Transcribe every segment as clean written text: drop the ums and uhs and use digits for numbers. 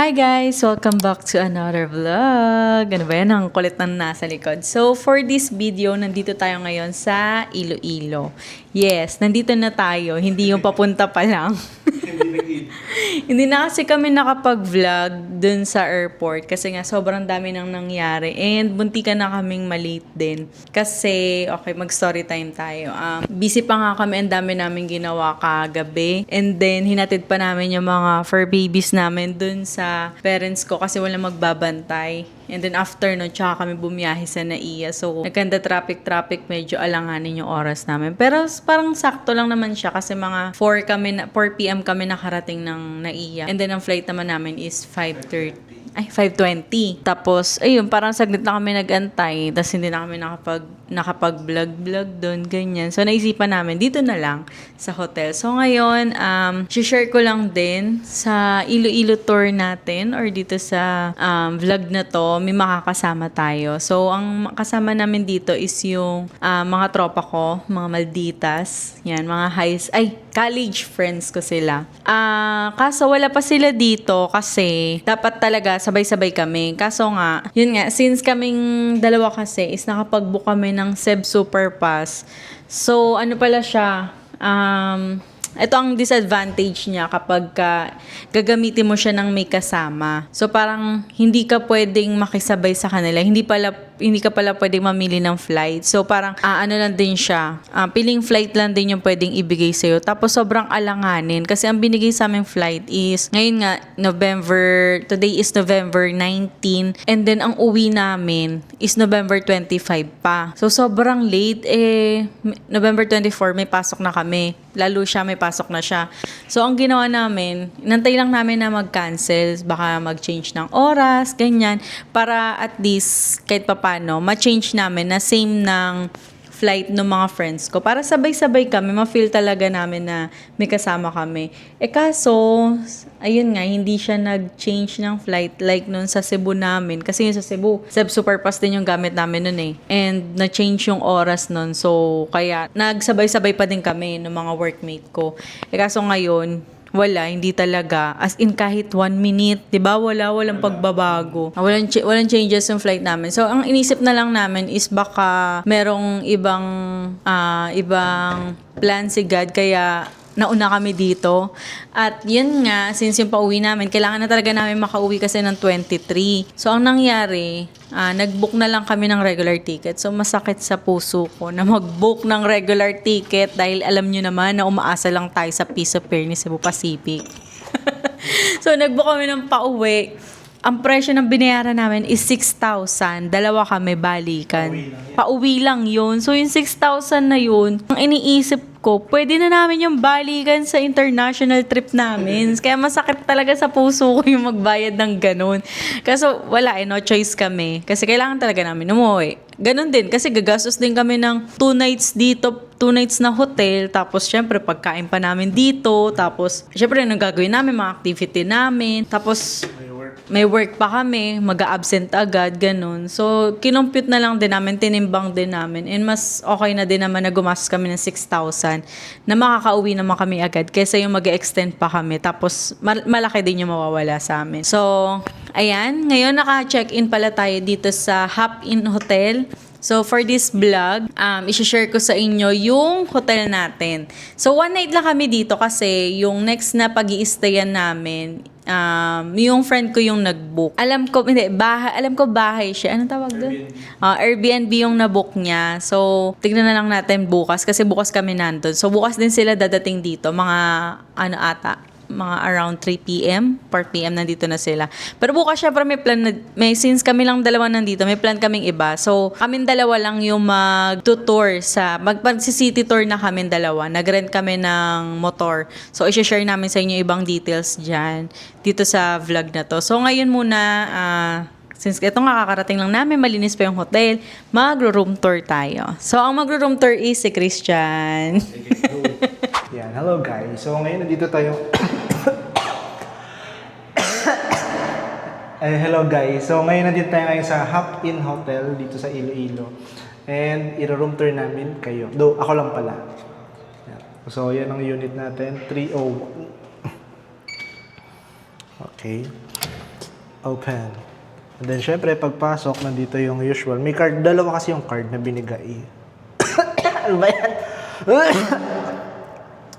Hi guys! Welcome back to another vlog. Ano ba yan? Ang kulit na nasa likod. So, for this video, nandito tayo ngayon sa Iloilo. Yes, nandito na tayo. Hindi yung papunta pa lang. Hindi na kasi kami nakapag-vlog dun sa airport kasi nga sobrang dami nang nangyari and buntikan na kaming malate din. Kasi, okay, mag-story time tayo. Busy pa nga kami, ang dami namin ginawa kagabi. And then, hinatid pa namin yung mga fur babies namin dun sa parents ko kasi wala magbabantay. And then after nun, tsaka kami bumiyahe sa NAIA. So, nagkanda traffic, medyo alanganin yung oras namin. Pero parang sakto lang naman siya kasi mga 4 p.m. kami nakarating ng NAIA. And then ang flight naman namin is 5:20. Tapos, ayun, parang saglit na kami nag-antay. Tapos hindi na kami nakapag-vlog doon, ganyan. So, naisipan namin, dito na lang sa hotel. So, ngayon, share ko lang din sa Iloilo tour natin or dito sa vlog na to, may makakasama tayo. So, ang kasama namin dito is yung mga tropa ko, mga Malditas. Yan, mga college friends ko sila. Kaso wala pa sila dito kasi dapat talaga sabay-sabay kami. Kaso nga, yun nga, since kaming dalawa kasi is nakapag-book kami ng Ceb Super Pass. So, ano pala siya? Ito ang disadvantage niya kapag gagamitin mo siya ng may kasama. So, parang hindi ka pwedeng makisabay sa kanila. Hindi ka pala pwedeng mamili ng flight. So, parang ano lang din siya. Piling flight lang din yung pwedeng ibigay sa'yo. Tapos, sobrang alanganin. Kasi ang binigay sa aming flight is, ngayon nga, today is November 19. And then, ang uwi namin is November 25 pa. So, sobrang late. November 24, may pasok na kami. Lalo siya, may pasok na siya. So, ang ginawa namin, inantay lang namin na mag-cancel. Baka mag-change ng oras, ganyan. Para at least, kahit paano, ma-change namin na same ng flight ng mga friends ko. Para sabay-sabay kami, ma-feel talaga namin na may kasama kami. Kaso, ayun nga, hindi siya nag-change ng flight like nun sa Cebu namin. Kasi yung sa Cebu, Ceb Super Pass din yung gamit namin nun eh. And na-change yung oras nun. So, kaya nagsabay-sabay pa din kami ng mga workmate ko. Kaso ngayon, wala, hindi talaga. As in, kahit 1 minute, di ba? Walang pagbabago. Walang changes yung flight namin. So, ang inisip na lang namin is baka merong ibang plan si God, kaya nauna kami dito. At yun nga, since yung pauwi namin, kailangan na talaga namin makauwi kasi ng 23. So, ang nangyari, nag-book na lang kami ng regular ticket. So, masakit sa puso ko na mag-book ng regular ticket dahil alam nyo naman na umaasa lang tayo sa piece of fare ni Cebu Pacific. So, nag-book kami ng pauwi. Ang presyo ng binayaran namin is 6,000. Dalawa kami balikan. Pauwi lang yun. So, yung 6,000 na yun, ang iniisip ko, pwede na namin yung balikan sa international trip namin. Kaya masakit talaga sa puso ko yung magbayad ng ganun. Kaso wala no choice kami. Kasi kailangan talaga namin umuwi. Ganun din, kasi gagastos din kami ng 2 nights dito, 2 nights na hotel, tapos syempre pagkain pa namin dito, tapos syempre yung gagawin namin, mga activity namin, tapos may work pa kami, mag-a-absent agad, ganun. So, kinompute na lang din namin, tinimbang din namin. And mas okay na din naman na gumastos kami ng 6,000 na makakauwi naman kami agad kaysa yung mag-extend pa kami. Tapos, malaki din yung mawawala sa amin. So, ayan. Ngayon, naka-check-in pala tayo dito sa Hop-In Hotel. So, for this vlog, isi-share ko sa inyo yung hotel natin. So, 1 night lang kami dito kasi yung next na pag-i-stayan namin, yung friend ko yung nag-book. Alam ko bahay siya. Anong tawag doon? Airbnb yung na-book niya. So, tignan na lang natin bukas kasi bukas kami nandun. So, bukas din sila dadating dito. Mga around 3 p.m., 4 p.m. nandito na sila. Pero bukas syempre since kami lang dalawa nandito, may plan kaming iba. So, kaming dalawa lang yung mag-tour magpag-city tour na kaming dalawa. Nag-rent kami ng motor. So, i-share namin sa inyo ibang details dyan, dito sa vlog na to. So, ngayon muna, since ito nga kakarating lang namin, malinis pa yung hotel, magro-room tour tayo. So, ang magro-room tour is si Christian. Yan, hello guys. So ngayon nandito tayo. Hello guys. So ngayon nandito tayo sa Hop-In Hotel dito sa Iloilo. And i-room tour namin kayo. Ako lang pala. Yan. So yan ang unit natin, 301. Okay. Open. And then, syempre, pagpasok, nandito yung usual. May card, dalawa kasi yung card na binigay. Ano ba yan?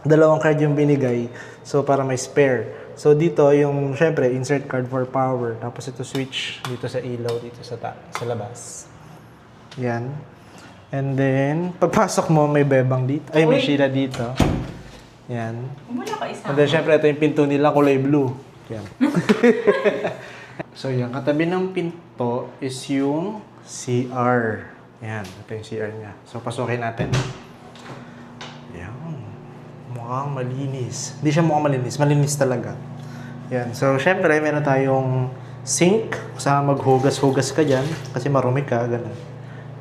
Dalawang card yung binigay. So, para may spare. So, dito yung, syempre, insert card for power. Tapos ito switch dito sa ilaw, dito sa labas. Yan. And then, pagpasok mo, may bebang dito. Ay, may Sheila dito. Yan. Wala ka isa. And then, syempre, ito yung pinto nila, kulay blue. Yan. So, yan. Katabi ng pinto is yung CR. Yan. Ito yung CR niya. So, pasukin natin. Yan. Mukhang malinis. Hindi siya mukhang malinis. Malinis talaga. Yan. So, syempre, meron tayong sink. Sa maghugas-hugas ka dyan. Kasi marumi ka. Ganun.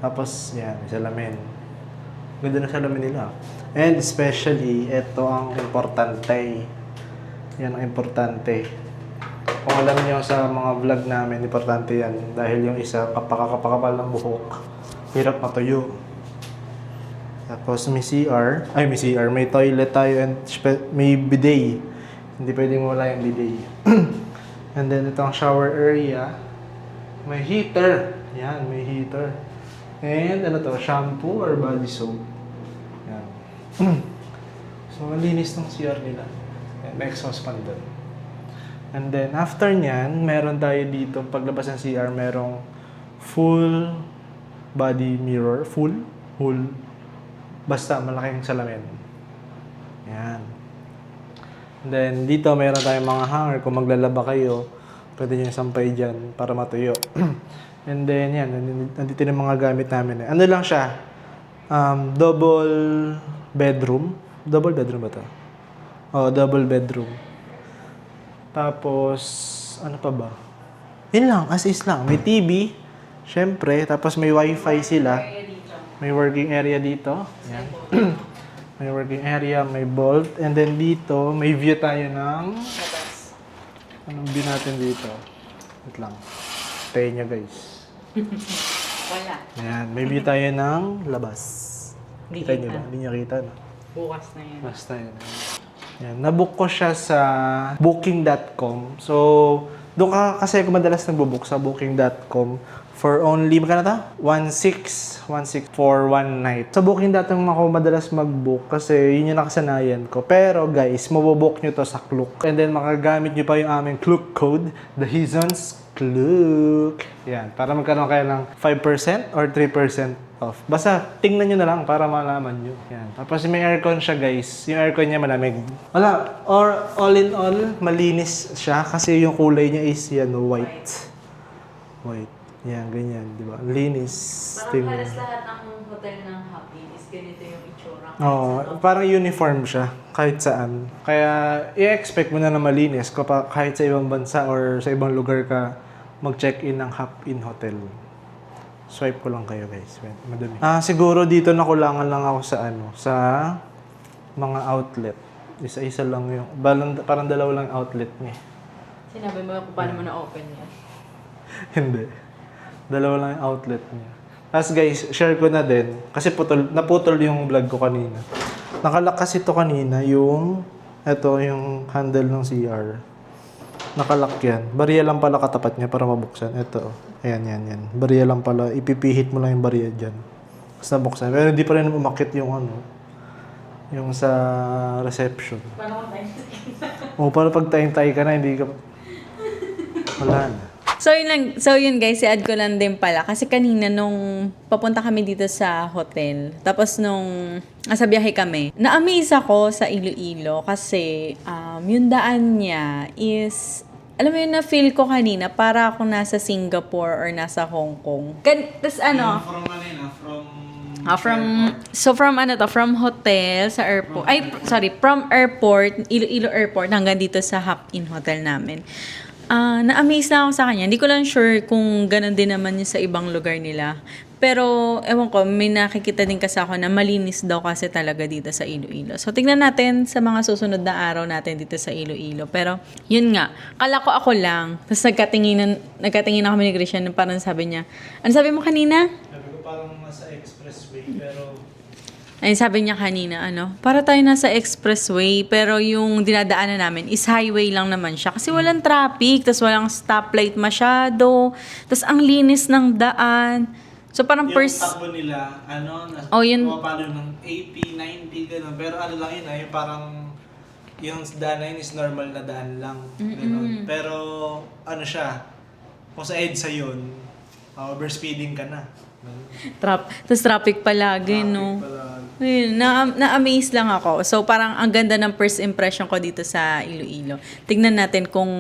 Tapos, yan. May salamin. Ganda ng salamin nila. And especially, ito ang importante. Yan ang importante. Kung alam niyo sa mga vlog namin, importante yan. Dahil yung isa, kapakapal ng buhok. Hirap matuyo. Tapos may CR. Ay, may CR. May toilet tayo and may bidet. Hindi pwedeng wala yung bidet. And then ito ang shower area. May heater. Yan, may heater. And ano to, shampoo or body soap. Yan. So, malinis ng CR nila. Yan, may exhaust fan doon. And then, after nyan, meron tayo dito, paglabas ng CR, merong full body mirror. Full. Basta, malaking salamin. Yan. And then, dito, meron tayong mga hanger. Kung maglalaba kayo, pwede nyo sampay dyan para matuyo. And then, yan. Nandito yung mga gamit namin. Ano lang siya? Double bedroom. Double bedroom ba ito? Oh, double bedroom. Tapos, ano pa ba? Yun lang, as is lang. May TV, syempre. Tapos may wifi sila. May working area dito. Yan. May working area, may bolt. And then dito, may view tayo ng... Anong view natin dito? Wait lang. Tayo nyo, guys. Wala. Yan, may view tayo ng labas. Hindi Kita nyo kita. ba? Hindi nyo kita, no? Bukas na yan. Basta yun. Yan. Nabook ko siya sa booking.com. So, doon ka kasi ako madalas nagbo-book sa booking.com for only, magkano ta? 1,600 for one night. Sa booking.com ako madalas mag-book kasi yun yung nakasanayan ko. Pero guys, mabobook nyo to sa Klook. And then makagamit nyo pa yung aming Klook code, the Hizons Klook. Yan. Para magkaroon kayo ng 5% or 3% off. Basta, tingnan nyo na lang para malaman nyo. Yan. Tapos may aircon siya, guys. Yung aircon niya malamig. Wala. Or all in all, malinis siya kasi yung kulay niya is yan, white. White. Yan, ganyan. Di ba? Linis. Parang halos lahat ng hotel ng Happy is ganito yung itsura. Oo. Parang uniform siya. Kahit saan. Kaya, i-expect mo na malinis kahit sa ibang bansa or sa ibang lugar ka mag-check-in ng Hop-In Hotel. Swipe ko lang kayo, guys. Madumi. Siguro dito nakulangan lang ako sa mga outlet. Isa-isa lang yung parang dalawa lang outlet niya. Sinabi mo kung paano mo na-open yan. Hindi. Dalawa lang yung outlet niya. Tapos guys, share ko na din kasi naputol yung vlog ko kanina. Nakalock kasi ito kanina yung handle ng CR. Nakalock yan. Bariya lang pala katapat niya para mabuksan. Ito. Ayan. Bariya lang pala. Ipipihit mo lang yung bariya dyan. Tapos nabuksan. Pero hindi pa rin umakit yung yung sa reception. Paano kung time? O, para pag tayo ka na, hindi ka... Wala na. So yun guys, i-add ko lang din pala. Kasi kanina nung papunta kami dito sa hotel, tapos nung nasa biyahe kami, na-amaze ako sa Iloilo kasi yung daan niya is, alam mo yun, na-feel ko kanina para ako nasa Singapore or nasa Hong Kong. Tapos ano? From hotel sa airport. From airport, Iloilo Airport hanggang dito sa Hop-In Hotel namin. Na-amaze na ako sa kanya. Hindi ko lang sure kung ganun din naman yun sa ibang lugar nila. Pero, ewan ko, may nakikita din kasi ako na malinis daw kasi talaga dito sa Iloilo. So, tignan natin sa mga susunod na araw natin dito sa Iloilo. Pero, yun nga, kala ko ako lang. Tapos nagkatingin na kami ni Christian, parang sabi niya, ano sabi mo kanina? Sabi ko parang nasa expressway, pero Ay, sabi niya kanina, para tayo nasa expressway, pero yung dinadaanan namin is highway lang naman siya. Kasi walang traffic, tas walang stoplight masyado, tas ang linis ng daan. So parang Yung takbo nila, pumapalo ng 80, 90, gano'n. Pero lang yun, yung parang, yung daan na yun is normal na daan lang. Gano'n. Pero, siya, kung sa EDSA yun, overspeeding ka na. Tas traffic palagi, no? Ayun, na-amaze lang ako. So, parang ang ganda ng first impression ko dito sa Iloilo. Tignan natin kung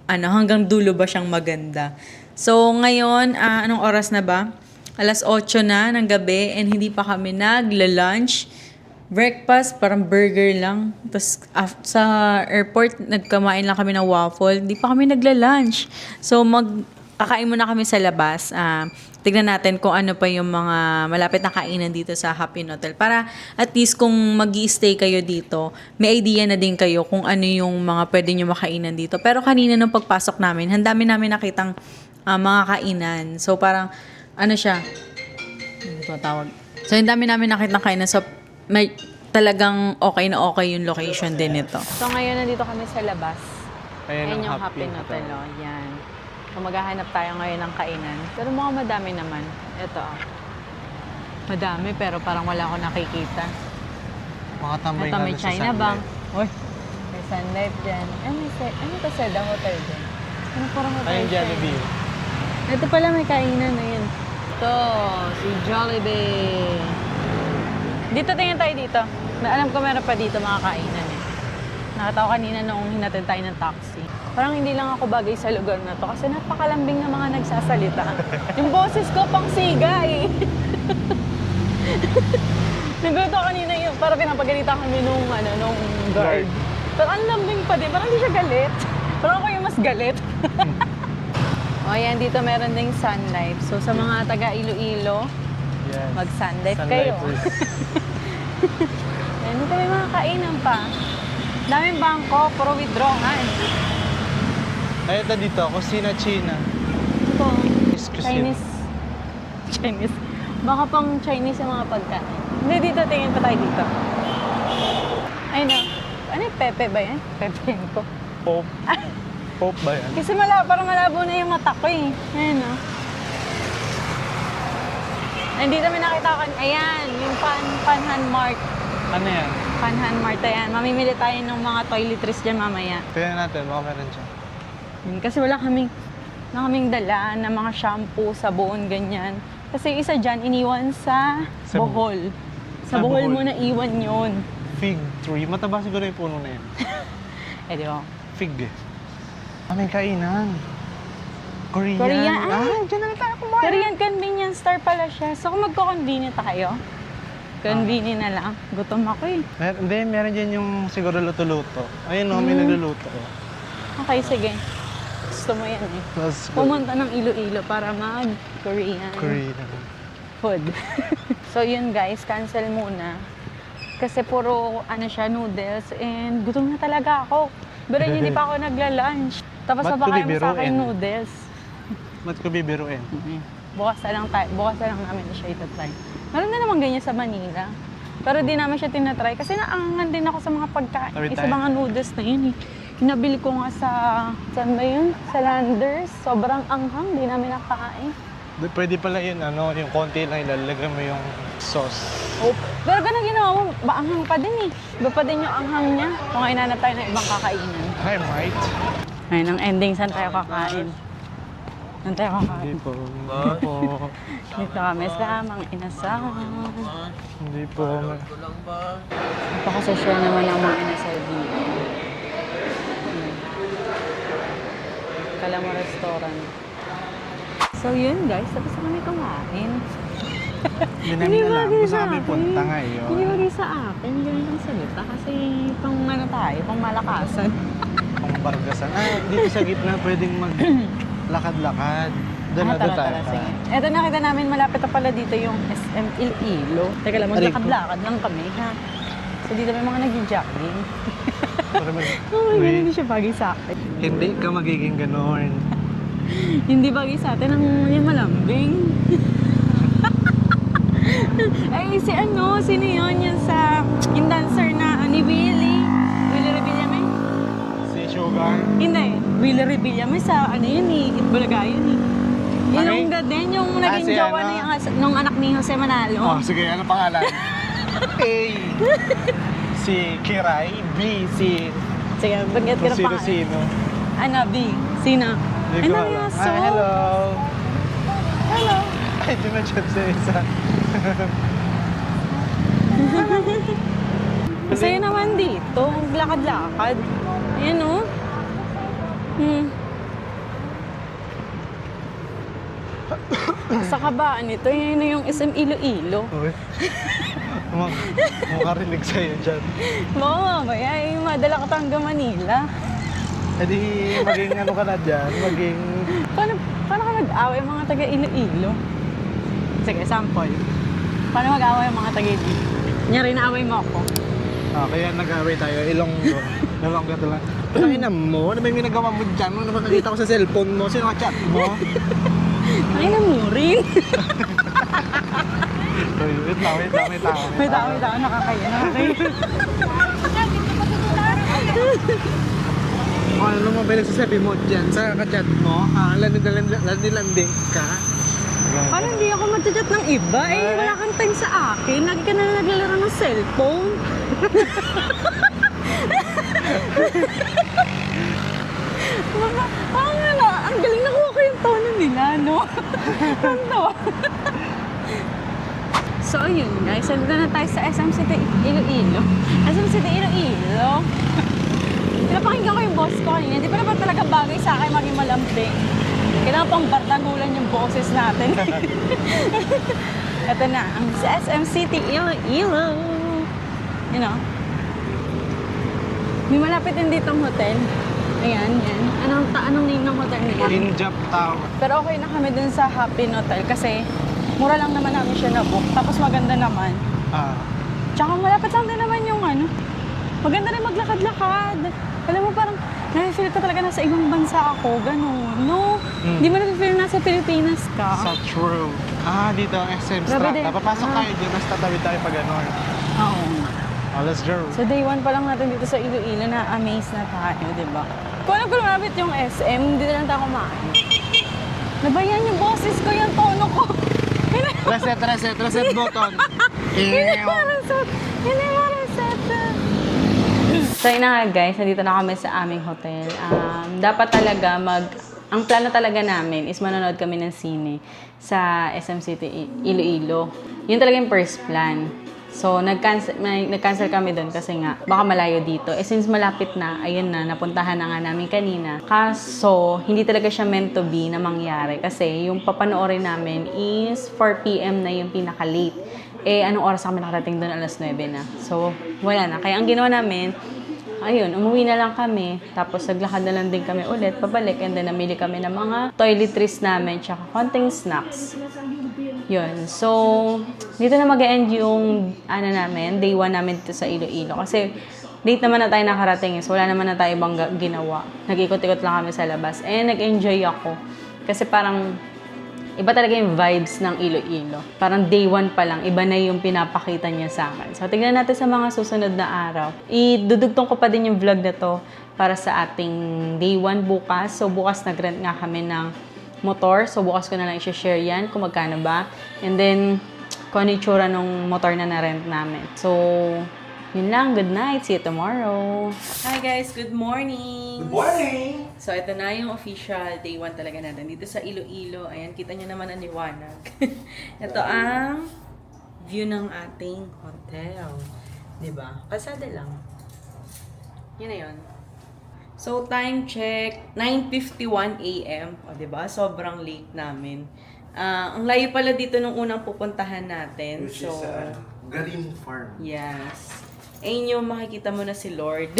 hanggang dulo ba siyang maganda. So, ngayon, anong oras na ba? 8:00 na ng gabi and hindi pa kami nagla-lunch. Breakfast, parang burger lang. Tapos sa airport, nagkamain lang kami ng waffle. Hindi pa kami nagla-lunch. So, kakain muna kami sa labas. Tignan natin kung ano pa yung mga malapit na kainan dito sa Happy Hotel. Para at least kung mag-i-stay kayo dito, may idea na din kayo kung ano yung mga pwede nyo makainan dito. Pero kanina nung pagpasok namin, ang dami namin nakitang mga kainan. So parang, siya? Ano ito tawag? So ang dami namin nakitang kainan. So may talagang okay na okay yung location din ito. So ngayon nandito kami sa labas. Ayan yung Happy Hotel. Yan. So, maghahanap tayo ngayon ng kainan. Pero mukhang madami naman. Ito, madami, pero parang wala akong nakikita. Makatambay Ito, may China Bank. Uy, may Sun Life dyan. Ano to, Seda Hotel dyan? Ano parang hotel Ayun, siya? Jollibee. Ito pala, may kainan na yun. Ito, si Jollibee. Dito, tingin tayo dito. Alam ko meron pa dito mga kainan eh. Nakatawa kanina nung hinatid tayo ng taxi. Parang hindi lang ako bagay sa lugar na to kasi napakalambing na mga nagsasalita. Yung boses ko pang siga eh. Nagulat ako kanina yun, para pinapagalitan kami nung guard. Pero ang lambing pa din, parang hindi siya galit. Parang ako yung mas galit. O ayan, dito meron ding Sun Life. So sa mga taga Iloilo, Yes. mag-Sun Life kayo. Ayan, dito may mga kainan pa. Daming bangko, puro withdrawal. Ay, ito dito, Kusina China. Ito, Cuisine. Chinese. Baka pang Chinese yung mga pagkain. Hindi, dito, tingin pa tayo dito. Ay na, ano yung Pepe ba yan? Pepe ko. Pope. Pope ba yan? Kasi parang malabo na yung mata ko eh. Ayan o. Nandito may nakita ko, ayan, yung Panhan Mart. Ano yan? Panhan Mart, ayan. Mamimili tayo ng mga toiletries dyan mamaya. Tingnan natin, baka meron siya. Kasi wala kaming dala na mga shampoo, sabon, ganyan. Kasi isa dyan, iniwan sa Bohol. Sa Bohol mo na iwan yun. Fig tree. Mataba siguro yung puno na yun. Di ba? Fig eh. May kainan. Korean. Dyan na tayo kumain. Korean convenience store pala siya. So kung magko-convenient tayo, convenient na lang. Gutom ako eh. Meron dyan yung siguro luto-luto. Ayun may nagluluto. Okay, sige. Gusto mo yan eh. Let's go. Pumunta ng Iloilo para mag-Korean food. So yun guys, cancel muna. Kasi puro noodles and gutom na talaga ako. Pero hindi pa ako nagla-lunch. Tapos Ba't mapakain mo ko sa akin bibiruin? noodles. Ba't ko bibiruin? Bukas na lang namin siya itatry. Meron na naman ganyan sa Manila. Pero di namin siya tinatry kasi naangan din ako sa mga pagkain. Sa mga noodles na yun eh. Nabili ko nga saan ba yun? Sa Landers. Sobrang anghang, di namin nakain. Pwede pala yun, yung konti lang ilalagay mo yung sauce. Oh, pero ganun ginawa mo, anghang pa din eh. Iba pa din yung anghang niya. Kung inanap tayo ng ibang kakainan. Hi, Mike. Ayun, ang ending, saan tayo kakain? Saan tayo kakain? Hindi po. Dito kami sa mga inasal. Hindi po. Napakasosya naman ang mga inasal dito. Kalamo Restaurant. So yun guys, tapos na kami kumain. Hindi na lang. Basta kami punta ngayon. Hindi bagay sa akin, ganun ang salita. Kasi pang tayo, pang malakasan. Pang bargasan. Dito sa gitna pwedeng maglakad-lakad. Doon na doon tayo. Sige. Eto nakita namin, malapit na pala dito yung SM Iloilo. Teka lang, maglakad-lakad lang kami ha. So dito may mga nag-jogging. Hindi siya bagay sa akin. Hindi ka magiging ganoon. Hindi bagay sa atin ang yung malambing. Ay, si ano, sino yun? Yung sa, yung dancer na, ni Willie. Willie Rebillame? Si Sugar. Hindi. Willie Rebillame sa, ano yun eh, Itbulaga yun eh. Yung Okay. Ilongga din, yung naging si jowa ano? na yung, nung anak ni Jose Manalo. Oh, sige, ano pangalan? A. Si Kiray. B. Si Sige, banggit ka na pa. sino. Ano, B? Sino? Hindi ko Ano alam. yung Ah, hello. Hello. Ay, di na chat sa isa. Masaya naman dito. Lakad-lakad. Ayan o. Sa kabaan ito, yun yung SM Iloilo. Uy. Mukha rinig sa'yo dyan. Baka mamaya, madala ka hanggang Manila. E di maging ano ka na dyan, maging... Paano ka mag-away mga taga Iloilo? Sige, sample. Paano mag-away ang mga taga Iloilo? Nyari na away mo ako. Ah, kaya nag-away tayo, Ilonggo. Ilonggo ito lang. Pagkakina mo, ano ba yung ginagawa mo dyan? Ano nakakita ko sa cellphone mo? Sino ka-chat mo? Ay, namurin. Uy, wait lang. May tao, nakakaya. Ano mo ba yung nagsasabi mo dyan sa ka-chat mo? Ha? Landing ka? Paano hindi ako mag-chat ng iba? Eh, wala kang time sa akin. Lagi ka na naglalaro ng cellphone. Ang galing nakuha ko yung tono nila, no? Tanto. So, yun guys. Nandito na tayo sa SM City Iloilo. SM City Iloilo. Pinapakinggan ko yung boss ko kanina. Hindi pa naman talaga bagay sa akin maging malampi. Kailangan pang bardagulan yung boses natin. Ito na, ang SM City Iloilo. You know? May malapit din ditong hotel. Ayan, yan. Anong name ng hotel nila? Injap Tower. Pero okay na kami dun sa Happy Hotel kasi mura lang naman namin siya na-book. Tapos maganda naman. Ah. Tsaka malapit lang din naman yung ano. Maganda rin maglakad-lakad. Alam mo parang na-feel ko talaga nasa ibang bansa ako. Ganun. No? Hindi mo na-feel nasa Pilipinas ka. So true. Ah, dito SM Grabe din. Strata. Papasok tayo dyan, mas tatawid tayo pag gano'n. Oo. Oh, let's go. So day 1 pa lang natin dito sa Iloilo na amaze na tayo, di ba? Kung alam ko lumapit yung SM, hindi na lang tayo kumain. Nabayan yung boses ko, yung tono ko. Reset button. Hindi mo reset. So yun na nga guys, nandito na kami sa aming hotel. Dapat talaga ang plano talaga namin is manonood kami ng sine sa SM City Iloilo. Yun talaga yung first plan. So, nag-cancel kami doon kasi nga, baka malayo dito. Eh, since malapit na, ayun na, napuntahan na nga namin kanina. Kaso, hindi talaga siya meant to be na mangyari. Kasi, yung papanoorin namin is 4 p.m. na yung pinaka-late. Eh, anong oras kami nakarating doon? Alas 9 na. So, wala na. Kaya, ang ginawa namin, ayun, umuwi na lang kami. Tapos, naglakad na lang din kami ulit, pabalik. And then, namili kami ng mga toiletries namin, tsaka konting snacks. Yun. So, dito na mag-end yung, namin, day 1 namin dito sa Iloilo. Kasi, late naman na tayo nakarating. So, wala naman na tayo ibang ginawa. Nag-ikot-ikot lang kami sa labas. And, nag-enjoy ako. Kasi parang, iba talaga yung vibes ng Iloilo. Parang day 1 pa lang, iba na yung pinapakita niya sa akin. So, tignan natin sa mga susunod na araw. Idudugtong ko pa din yung vlog na to para sa ating day 1 bukas. So, bukas nag-rent nga kami ng motor. So, bukas ko na lang i-share yan kung magkano ba. And then, kung ano itsura ng motor na na-rent namin. So, yun lang. Good night. See you tomorrow. Hi guys. Good morning. Good morning! So, ito na yung official day 1 talaga natin. Dito sa Iloilo. Ayan, kita nyo naman ang liwanag. Ito ang view ng ating hotel. Diba? Kalsada lang. Yun na yun. So, time check, 9:51 a.m. O, diba? Sobrang late namin. Ang layo pala dito nung unang pupuntahan natin. Which so, is Garin Farm. yes. Ayun yung makikita mo na si Lord.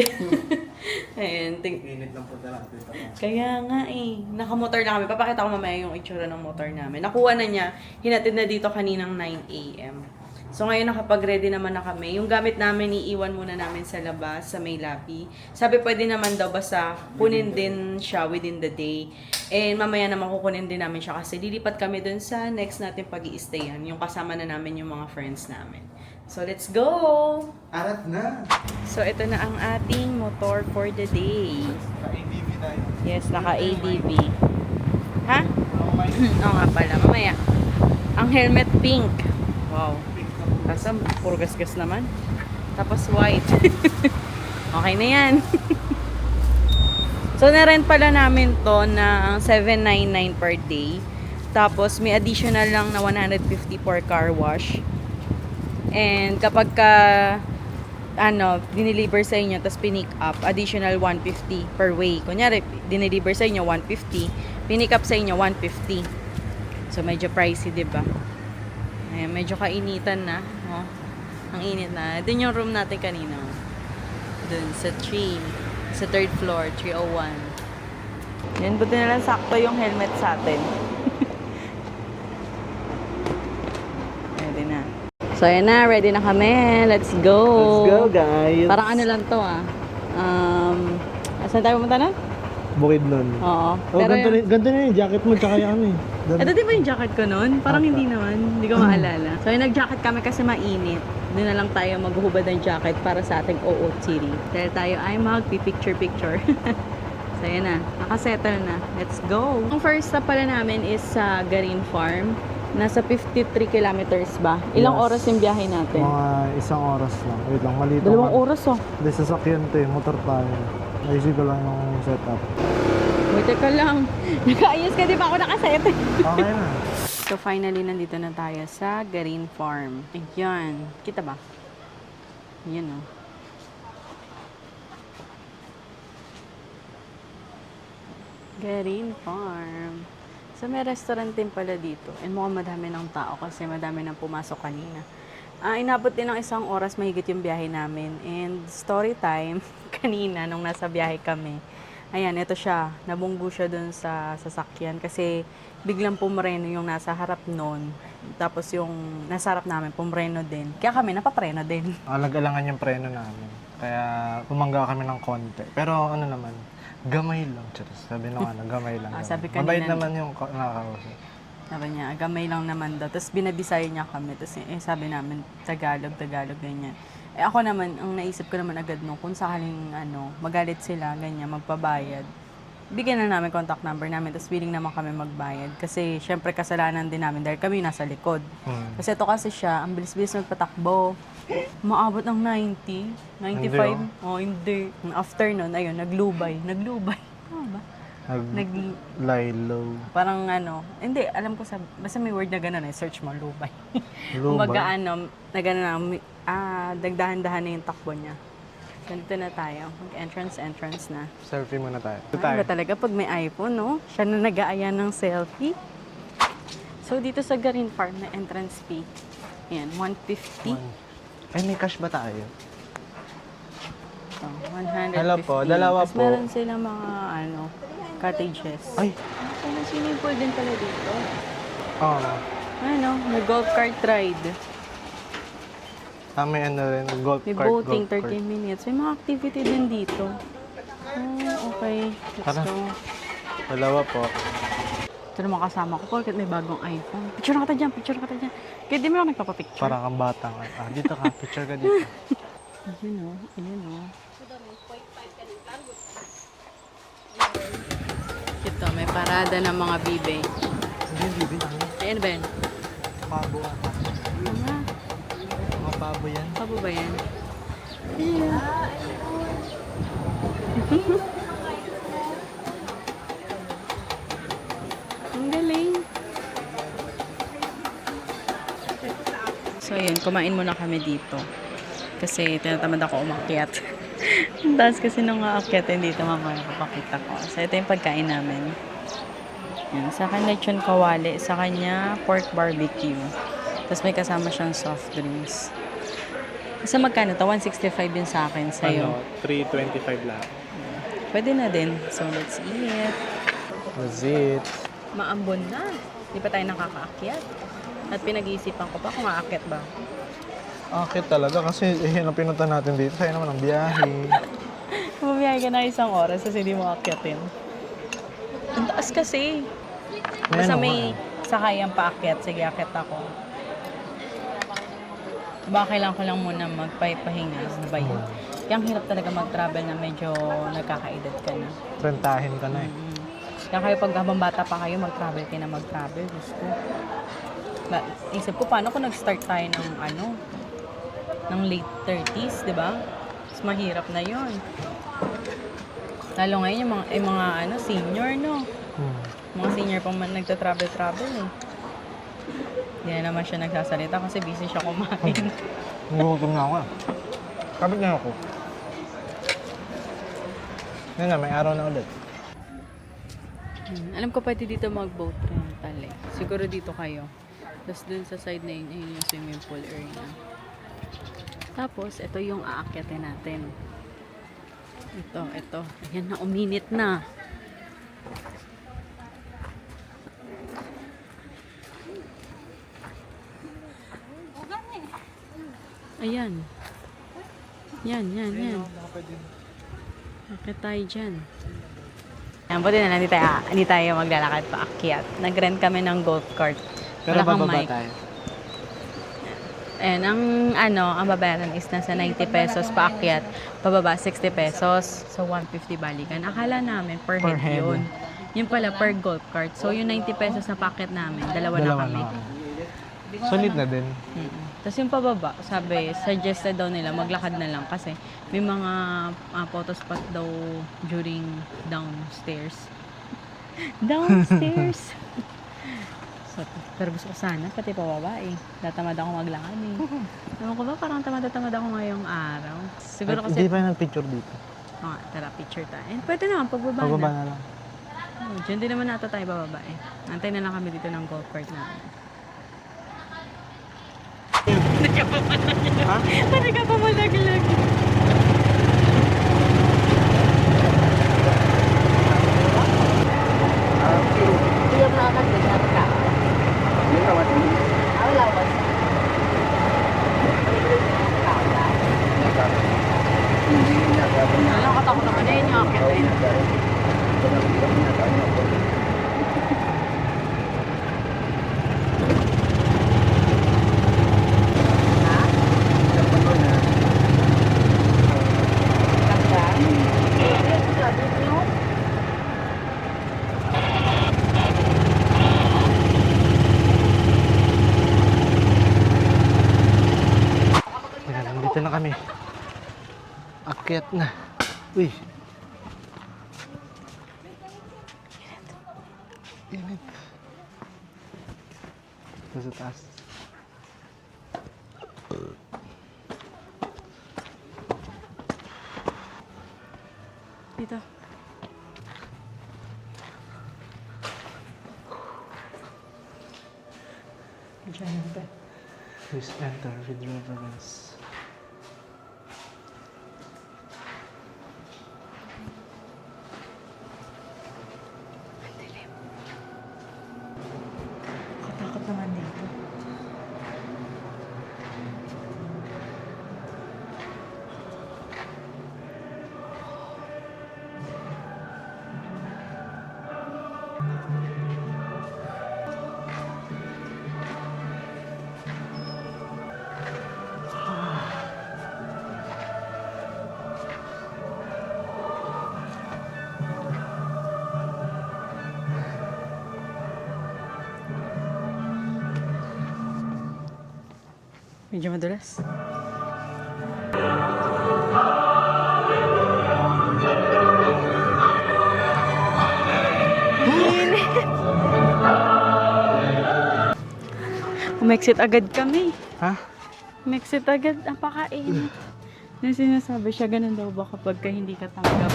Ayan. Init ng punta lang dito. Kaya nga eh. Nakamotor na kami. Papakita ko mamaya yung itsura ng motor namin. Nakuha na niya. Hinatid na dito kaninang 9 a.m. So ngayon nakapag-ready naman na kami. Yung gamit namin, iiwan muna namin sa labas, sa may lapi. Sabi pwede naman daw basta kunin din siya within the day. And mamaya naman kukunin din namin siya kasi lilipat kami dun sa next natin pag-i-stayan. Yung kasama na namin yung mga friends namin. So let's go! Arat na! So ito na ang ating motor for the day. Ka-ADV na yun. Yes, naka-ADV. Ha? Oo nga pala, mamaya. Ang helmet pink. Wow. Kaso, puro gas-gas naman. Tapos white. Okay na yan. So, na-rent pala namin to ng $799 per day. Tapos, may additional lang na $150 for car wash. And kapag ka, dineliver sa inyo, tapos pinick up, additional $150 per way. Kunyari, dineliver sa inyo, $150. Pinick up sa inyo, $150. So, medyo pricey, diba? Ayan, medyo kainitan na. Oh, ang init na. Doon yung room natin kanina. Doon, sa 3. Sa 3rd floor, 301. Yan, buti na lang sakto yung helmet sa atin. Ready na. So, ayan na. Ready na kami. Let's go. Let's go, guys! Parang ano lang to, saan tayo pumunta na? Bukid nun. Oo. Oh, ganito na yung jacket mo, tsaka yung Ito di ba yung jacket ko noon? Parang hindi naman. Hindi ko maalala. So, yung nag-jacket kami kasi mainit. Doon na lang tayo maghuhubad ng jacket para sa ating OOTD. Dahil tayo ay mag-picture-picture. So, yun na. Nakasettle na. Let's go! Ang first stop pala namin is sa Garin Farm. Nasa 53 kilometers ba? Ilang Yes. oras yung biyahe natin? Mga 1 oras lang. Wait lang, malito. 2 oras oh. Hindi, sasakyan to eh. Motor tayo. Naisip ko lang yung setup. Wait, teka lang. Nakaayos ka, di ba ako nakaset? Okay na. So finally, nandito na tayo sa Garin Farm. Ayan. Kita ba? Ayan o. Garin Farm. So may restaurant din pala dito. And mukhang madami ng tao kasi madami nang pumasok kanina. Inabot din ng 1 oras mahigit yung biyahe namin. And story time, kanina nung nasa biyahe kami. Ayan, ito siya. Nabunggo siya dun sa sasakyan kasi biglang pumreno yung nasa harap nun. Tapos yung nasa harap namin, pumreno din. Kaya kami napapreno din. Alag-alangan yung preno namin. Kaya pumangga kami ng konti. Pero ano naman, gamay lang. Charis. Sabi nung gamay lang. Sabi kanina- Mabait naman yung nakakausap. Sabi niya, gamay lang naman daw. Tapos binabisaya niya kami. Tapos sabi namin, Tagalog, ganyan. Ako naman, ang naisip ko naman agad kung sakaling magalit sila, ganyan, magpabayad. Bigyan na namin contact number namin, tapos willing naman kami magbayad. Kasi syempre kasalanan din namin dahil kami nasa likod. Kasi ito kasi siya, ang bilis-bilis magpatakbo. Maabot ng 90, 95. Hindi. After nun, ayun, naglubay. Tama ba? Lie low. Parang hindi, alam ko basta may word na gano'n search mo, lubay. Lubay? Kumbaga dagdahan-dahan na yung takbo niya. Ganito na tayo. Mag-entrance na. Selfie muna tayo. Ano ba talaga pag may iPhone, no? Siya na nag-aaya ng selfie. So, dito sa Garin Farm na entrance fee. Ayan, 150. Ay, may cash ba tayo? So, 150. Hello po, dalawa Tapos po. meron silang mga, cottages. Ay! May swimming pool din pala dito. Oo. May golf cart ride. May rin, golf May cart. boating, golf cart. 30 minutes. May mga activity din dito. Okay. Let's Tara. go. Dalawa po. Ito naman kasama ko porque may bagong iPhone. Picture na kita dyan. Kaya di mo lang nagpapapicture. Parang kang batang. Dito ka. Picture ka dito. Ayun o. Ito, may parada ng mga bibe. Hindi, bibi. Ayan ba yan? Pabo. Mga, Mga pabo yan. pabo ba yan? Ang galing. So, yun. Kumain muna kami dito. Kasi tinatamad ako umakyat. Ang taas kasi nung aakyatin dito mamaya papakita ko. So, ito yung pagkain namin. Yan. Sa akin, lechon kawali. Sa kanya, pork barbecue. Tapos may kasama siyang soft drinks. Kasi magkano to? 165 yun sa akin. Sa'yo. 325 lang. Pwede na din. So, let's eat. That's it. Maambon na. Di pa tayo nakakaakyat. At pinag-iisipan ko pa kung aakyat ba. Akit talaga kasi yun ang pinunta natin dito. Kaya naman ang biyahe. Bumiyahe ka na isang oras kasi hindi mo akyatin. Ang taas kasi. Basta Ano may sakayang paakyat. Sige, akyat ako. Baka kailangan ko lang muna magpahinga. Ano ba yun? Kaya ang hirap talaga mag-travel na medyo nagkakaedad ka na. Rentahin ka na eh. Kaya kayo pag habang bata pa kayo, mag-travel kayo na mag-travel. Gusto. Isip ko, paano kung nag-start tayo ng late 30s, di ba? Mas mahirap na yon. Lalo ngayon yung mga senior, no? Mga senior pang nagta-travel eh. Hindi na naman siya nagsasalita kasi busy siya kumain. Nagutom na ako ah. Kapit na ako. Yan na, may araw na ulit. Alam ko pwede dito mag-boat rental eh. Siguro dito kayo. Tapos dun sa side na yun, ayun yung swimming pool area. Tapos, ito yung aakyatin natin. Ito. Ayan na, uminit na. Ayan. Yan. Akit tayo dyan. Ayan, buti na lang, hindi tayo maglalakad pa akyat. Nag-rent kami ng golf cart. Pero Wala kang bababa mic. tayo. Ayan, ang babayaran is nasa 90 pesos paakyat, pababa 60 pesos. So, 150 balikan. Akala namin per Per head head. yun. Yun pala per golf cart. So, yung 90 pesos na paakyat namin, dalawa na kami. Solid na din. Tapos yung pababa, sabi, suggested daw nila, maglakad na lang kasi may mga photo spot daw during downstairs. Downstairs! So, pero gusto ko sana, pati pababa eh. Tatamad ako maglakad eh. Ewan ko ba, parang tamad ako ngayong araw. Siguro kasi... Hindi pa nag-picture dito. Tara, picture tayo. And pwede naman, pagbaba Pababa na. na lang. Diyan din naman nata tayo bababa eh. Antay na lang kami dito ng golf cart namin. Ha? Pwede ka pa malaglag. Alam ka takot naman eh, yung akit eh. Teka lang, dito na kami. Akyat na. Uy. Init. Ito sa taas. Dito. Please enter with reverence. Katakot naman dito. Medyo madulas. Umexit agad kami. Ha? Umexit agad. Napakainit. Yung sinasabi siya, ganun daw ba kapag ka hindi ka tanggap?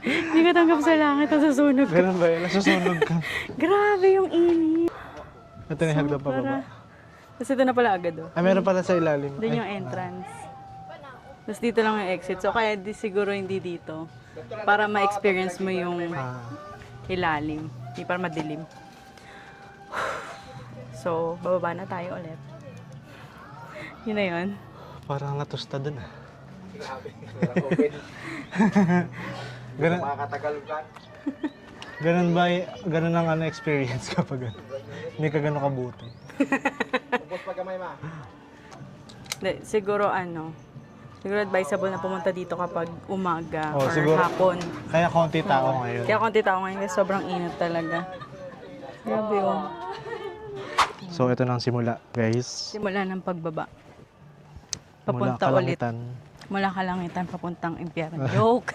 Hindi ka tanggap sa langit, ang susunog ka. Ganun ba yun? Nasusunog ka. Grabe yung init. Ito na yung hagdan pa baba. Tapos ito na pala agad oh. Ah, meron pala sa ilalim. Doon Ay, yung entrance. Tapos dito lang yung exit. So kaya siguro hindi dito. Para ma-experience mo yung ilalim. Hindi para madilim. So, bababa na tayo ulit. Yun na yun. Parang natusta dun ah. Grabe. Walang open. Ganun, Makakatagal ka. ganun ang ano, experience kapag hindi ka ganun kabuti. Ubos pa kamay ma. Siguro siguro advisable na pumunta dito kapag umaga Oh, or siguro. hapon. Kaya konti tao ngayon. Kaya konti tao ngayon kasi sobrang init talaga. Grabe oh. So, ito na ang simula, guys. Simula ng pagbaba. Mula Papunta ulit. kalangitan. Mula kalangitan, papuntang impyerno. Joke!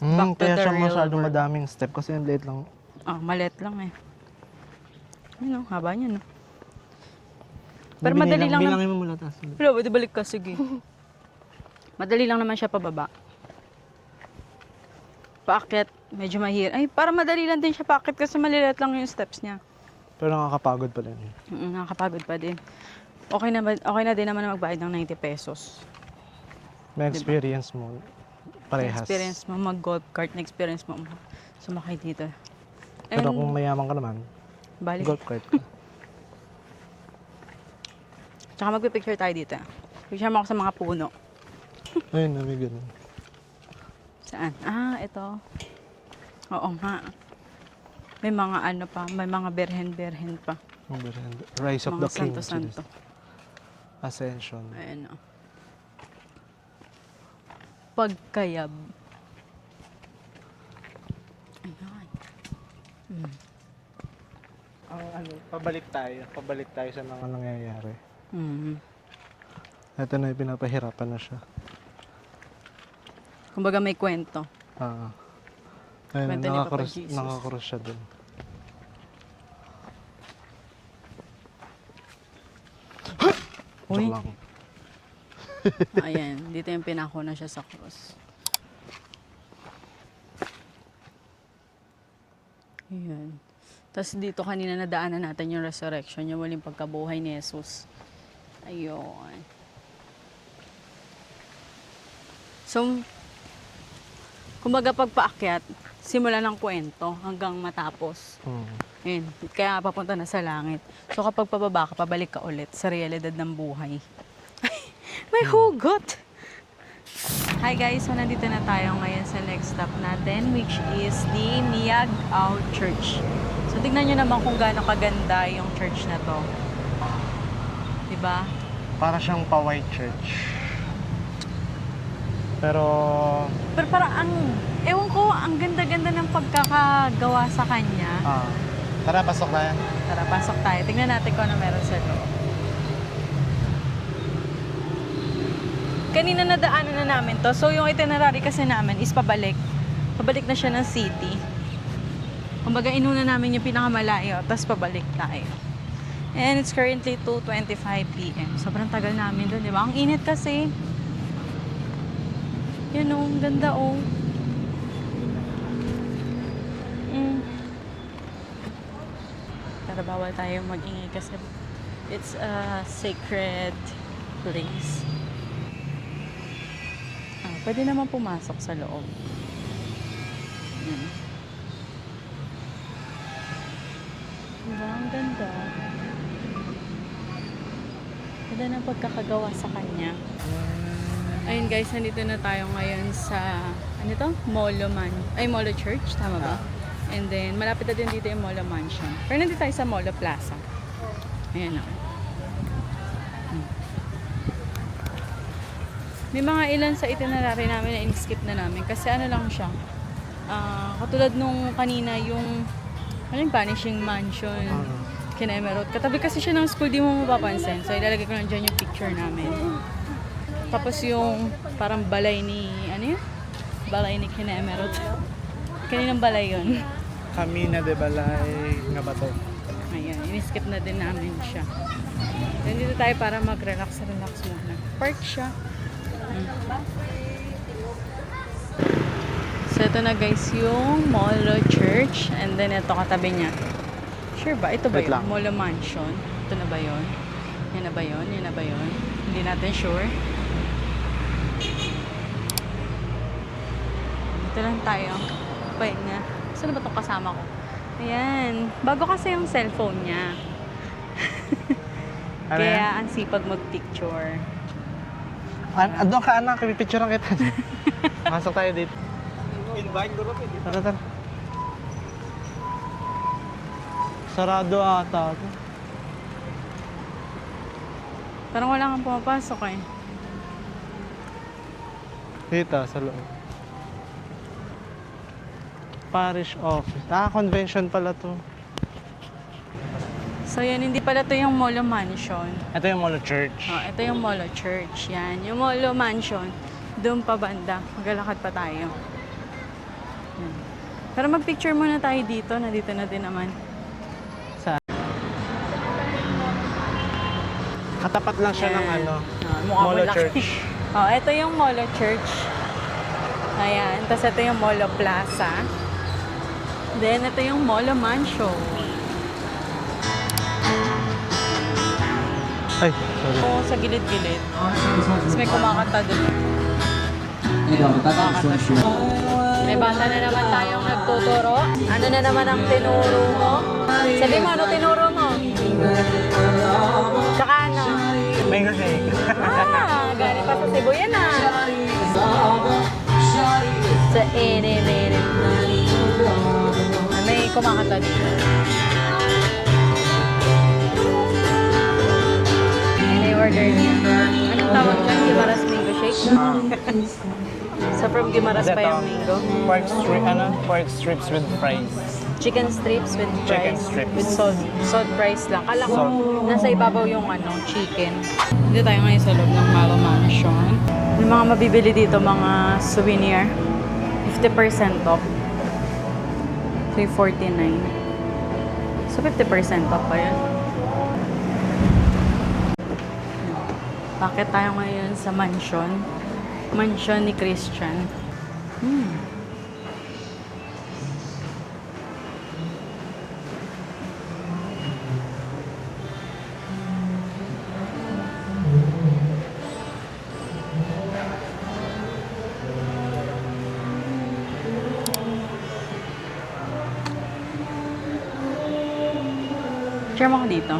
Back to Kaya the siya real masyadong world. madaming step kasi ang late lang. Malit lang eh. Yun haba niya no. Pero madali lang Bilangin mo mula taas. Pero pwede balik ka, sige. Madali lang naman siya pababa. Paakyat, medyo mahirap. Ay, para madali lang din siya paakyat kasi malilit lang yung steps niya. Pero nakakapagod pa rin. Nakakapagod pa din. Okay na din naman na magbayad ng 90 pesos. May experience mo. Parehas. Experience mo mag-golf cart, na experience mo sumakay dito. Pero And, kung mayaman ka naman, balik. golf cart ka. Tsaka magpipicture tayo dito. Picture mo ako sa mga puno. Ayun, may ganun. Saan? Ito. Oo nga. May mga may mga berhen-berhen pa. Rise of Mga the King. santo-santo. Ascension. Ayan o. Pagkayab. Ayan. Pabalik tayo sa mga nangyayari. Mm. Ito na yung pinapahirapan na siya. Kumbaga may kwento. Ayun, Kwento ni Papa nakakrus Jesus. siya dun. Uy. Joke lang. Ayan. Dito yung pinako na siya sa cross. Ayan. Tapos dito kanina nadaanan natin yung resurrection, yung muling pagkabuhay ni Jesus. Ayun. So, kumbaga pagpaakyat, simula ng kwento hanggang matapos. Ayun. Kaya papunta na sa langit. So kapag pababa ka, pabalik ka ulit sa realidad ng buhay. Ay, may hugot! Hi guys, so nandito na tayo ngayon sa next stop natin, which is the Miagao Church. So tignan nyo naman kung gaano kaganda yung church na to. Diba? Para siyang pa-white church. Pero, Pero parang ewan ko, ang ganda-ganda ng pagkakagawa sa kanya. tara, pasok na yan. Tara, pasok tayo. Tingnan natin kung ano meron sa loob. Kanina nadaanan na namin to. So, yung itinerary kasi namin is pabalik. Pabalik na siya ng city. Kumbaga, inuna namin yung pinakamalayo, tapos pabalik tayo. And it's currently 2:25 p.m. Sobrang tagal namin doon, di ba? Ang init kasi. Yan o, ang ganda o. Pero bawal tayo mag-ingay kasi it's a sacred place. Pwede naman pumasok sa loob. Diba? Ang ganda. Ganda ng pagkakagawa sa kanya. Ayun guys, nandito na tayo ngayon sa, Molo Church, tama ba? And then, malapit na din dito yung Molo Mansion. Pero nandito tayo sa Molo Plaza. Ayan o. May mga ilan sa itinerary namin na in-skip na namin kasi lang siya. Katulad nung kanina yung Vanishing Mansion, kina Emerald. Katabi kasi siya ng school, di mo mapapansin. So ilalagay ko lang dyan yung picture namin. Tapos yung parang balay ni, balay ni kina Emerald. Kaninang balay yun? Camina de Balay nga ba to? Ayan, in-skip na din namin siya. Then dito tayo para mag-relax muna. Park siya. So ito na guys yung Molo Church and then ito katabi niya. Sure ba? Ito ba Wait yun? lang. Molo Mansion. Ito na ba yun? Yan na ba yun? Yan na ba yun? Hindi natin sure. Dito lang tayo. Pahinga. Saan na ba itong kasama ko? Ayan. Bago kasi yung cellphone niya. Ano Kaya ang sipag mag-picture. Doon ka anak, pipicturean kita. Pasok tayo dito. Invite ko rin. Tara, tara. Sarado ata. Parang wala kang pumapasok eh. Dito, sa loob. Parish office. Convention pala to. So yan, hindi pala to yung Molo Mansion. Ito yung Molo Church. Oh, ito yung Molo Church. Yan. Yung Molo Mansion, doon pa banda. Maglalakad pa tayo. Yan. Pero mag-picture muna tayo dito. Nandito na din naman. Saan? Katapat lang siya ng ano, mukha mo Molo laki. Church. Oh, ito yung Molo Church. Ayan. Tapos ito yung Molo Plaza. Then, ito yung Molo Mansion. Ay, sorry. Oo, sa gilid-gilid. Tapos may kumakanta doon. Kumakanta siya. May bata na naman tayong nagtuturo. Ano na naman ang tinuro mo? Sabi mo, ano tinuro mo? Tsaka ano? Mango shake. Galing pa sa Cebu yan ah. Sa ene. May kumakanta dito. Order niya. Anong tawag dyan? Gimaras Mango Shake? So from Gimaras pa yung mango? Pork strips with fries. Chicken strips with Chicken fries. strips. With salt fries lang. Kala ko Salt. nasa ibabaw yung chicken. Dito tayo ngayon sa loob ng Molo Mansion. May mga mabibili dito, mga souvenir. 50% off. 349. So 50% off pa yun. Bakit tayo ngayon sa mansion? Mansion ni Christian. Share mo ko dito.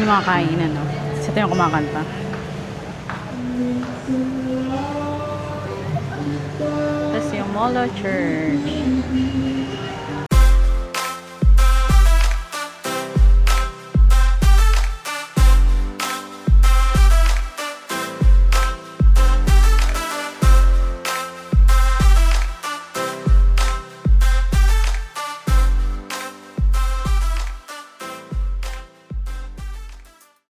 Yung mga kainan, no? Kasi ito yung kumakanta. Tapos yung Molo Church.